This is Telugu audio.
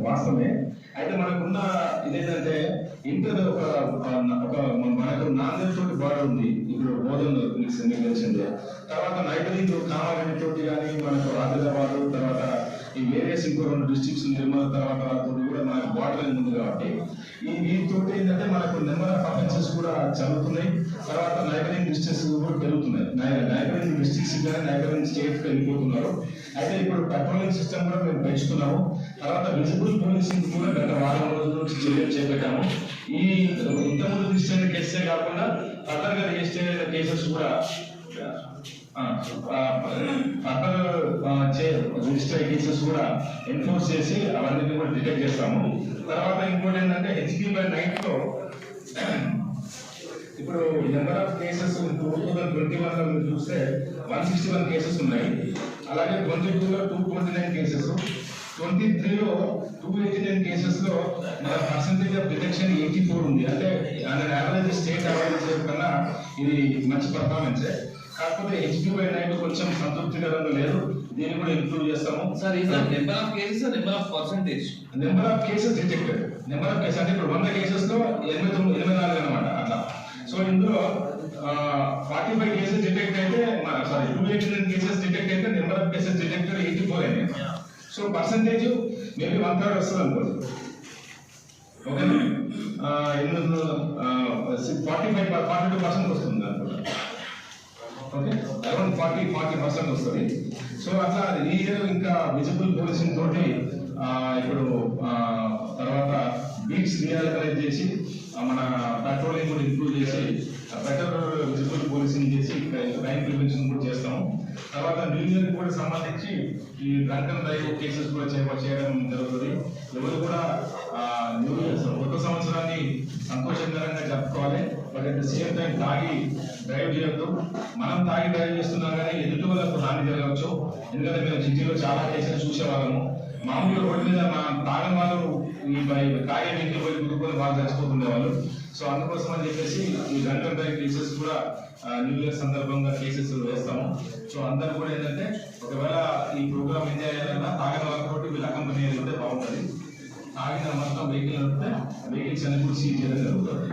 వాస్తవమే. అయితే మనకున్న ఇదేంటంటే ఇంటర్ ఒక మనకు నాందేడ్ తోటి బార్డర్ ఉంది. ఇప్పుడు బోధన్ మీకు తెలిసిందే. తర్వాత నైబరింగ్ కామారెడ్డి తోటి కానీ మనకు ఆదిలాబాద్, తర్వాత ఈ వేరియస్ ఇంకో 2 డిస్ట్రిక్ట్స్ నిర్మల్ తర్వాత తోటి కూడా మనకు బార్డర్ ఉంది కాబట్టి వీటితోటి ఏంటంటే మనకు నెంబర్ ఆఫ్ అఫెన్సెస్ కూడా జరుగుతున్నాయి. తర్వాత నైబరింగ్ డిస్ట్రిక్ట్స్ కూడా పెరుగుతున్నాయి. నైబరింగ్ డిస్ట్రిక్ట్స్ కానీ నైబరింగ్ స్టేట్స్ వెళ్ళిపోతున్నారు. అయితే ఇప్పుడు పెట్రోలింగ్ సిస్టమ్ కూడా మేము పెంచుతున్నాము. తర్వాత విజిబుల్ పోలీసింగ్ కూడా గత వారం రోజుల నుంచి చర్యలు చేపట్టాము. ఈ ఇంతకుముందు రిజిస్టర్ అయిన కేసే కాకుండా ఫర్దర్ గా రిజిస్టర్ అయిన కేసెస్ కూడా రిజిస్టర్ కేసెస్ కూడా ఎన్ఫోర్స్ చేసి అవన్నీ కూడా డిటెక్ట్ చేస్తాము. తర్వాత ఇంకోటి ఏంటంటే HP/night లో ఇప్పుడు నెంబర్ ఆఫ్ కేసెస్ 2021 లో మీరు చూస్తే 161 కేసెస్ ఉన్నాయి. అలాగే 22 లో 229 కేసెస్, 23 లో 289 కేసెస్ లో మన పర్సెంటేజ్ ఆఫ్ డిటెక్షన్ 84 ఉంది. అంటే యావరేజ్ స్టేట్ యావరేజ్ కన్నా ఇది మంచి పర్ఫార్మెన్స్. కాకపోతే HP/night కొంచెం సంతృప్తికరంగా లేదు. దీన్ని కూడా ఇంప్రూవ్ చేస్తాము. సార్ ఈ number of cases, number of percentage, number of cases detected, number of cases అంటే ఇప్పుడు 100 కేసెస్ లో 84 అనమాట అట్లా. సో ఇందులో 45 కేసెస్ డిటెక్ట్ అయితే సారీ 289 కేసెస్ డిటెక్ట్ అయితే నెంబర్ ఆఫ్ కేసెస్ డిటెక్టెడ్ 84 అయింది. సో పర్సెంటేజ్ మేబీ 1/3 వస్తుంది అనుకోండి. ఓకేనా? 42% వస్తుంది అనుకుంటా. ఓకే, అరౌండ్ 40% వస్తుంది. సో అట్లా ఈ ఇయర్ ఇంకా విజిబుల్ పోలీసింగ్ తోటి ఇప్పుడు తర్వాత బీట్స్ రియాలైజ్ చేసి మన పెట్రోలింగ్ కూడా ఇంప్రూవ్ చేసి బెటర్ విజిబుల్ పోలీసింగ్ చేసి క్రైమ్ ప్రివెన్షన్ కూడా చేస్తాము. తర్వాత న్యూ ఇయర్ కూడా సంబంధించి ఈ డ్రంక్ అండ్ డ్రైవ్ కేసెస్ కూడా చేయడం జరుగుతుంది. ఎవరు కూడా న్యూ ఇయర్ కొత్త సంవత్సరాన్ని సంతోషకరంగా జరుపుకోవాలి. But at the same time తాగి డ్రైవ్ చేయొద్దు. మనం తాగి డ్రైవ్ చేస్తున్నాం కానీ ఎదుటి వాళ్ళకు హాని జరగవచ్చు. ఎందుకంటే మేము సిటీలో చాలా కేసులు చూసేవాళ్ళము. మామూలుగా రోడ్డు మీద తాగని వాళ్ళు ఈ తాగే ఇంటికి పోయి కుదురుకొని వాళ్ళు చచ్చిపోతుండే వాళ్ళు. సో అందుకోసం అని చెప్పేసి ఈ డ్రంక్ అండ్ డ్రైవ్ కేసెస్ కూడా న్యూ ఇయర్ సందర్భంగా కేసెస్ వేస్తాము. సో అందరూ కూడా ఏంటంటే ఒకవేళ ఈ ప్రోగ్రామ్ ఎంజాయ్ చేయాలన్నా తాగిన వాళ్ళతో వీళ్ళు అకంపెనీ ఉంటే బాగుంటుంది. తాగిన మొత్తం వెహికల్స్ అన్ని కూడా సీజ్ చేయడం జరుగుతుంది.